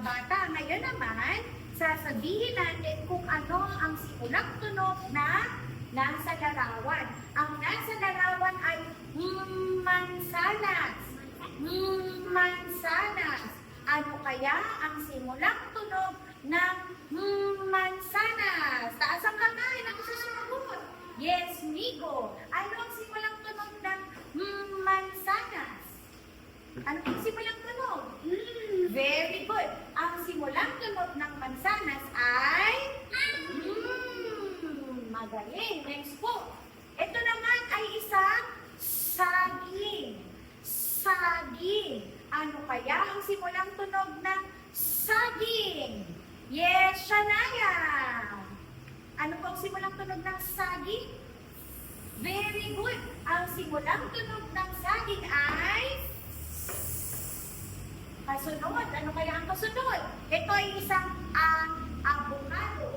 bata. Ngayon naman, sasabihin natin kung ano ang simulang tunog na nasa larawan. Ang nasa larawan ay mansanas. Mansanas. Ano kaya ang simulang tunog ng mansanas? Taas ang kamay na susumagot. Yes, Migo. Ano ang simulang tunog ng mansanas? Ano ang simulang tunog? Very good. Ang simulang tunog ng mansanas ay magaling. Next po. Ito naman ay isang saging. Saging. Ano kaya ang simulang tunog ng saging? Yes, Shania. Ano po ang simulang tunog ng saging? Very good. Ang simulang tunog ng saging ay kasunod. Ano kaya ang kasunod? Ito ay isang avocado.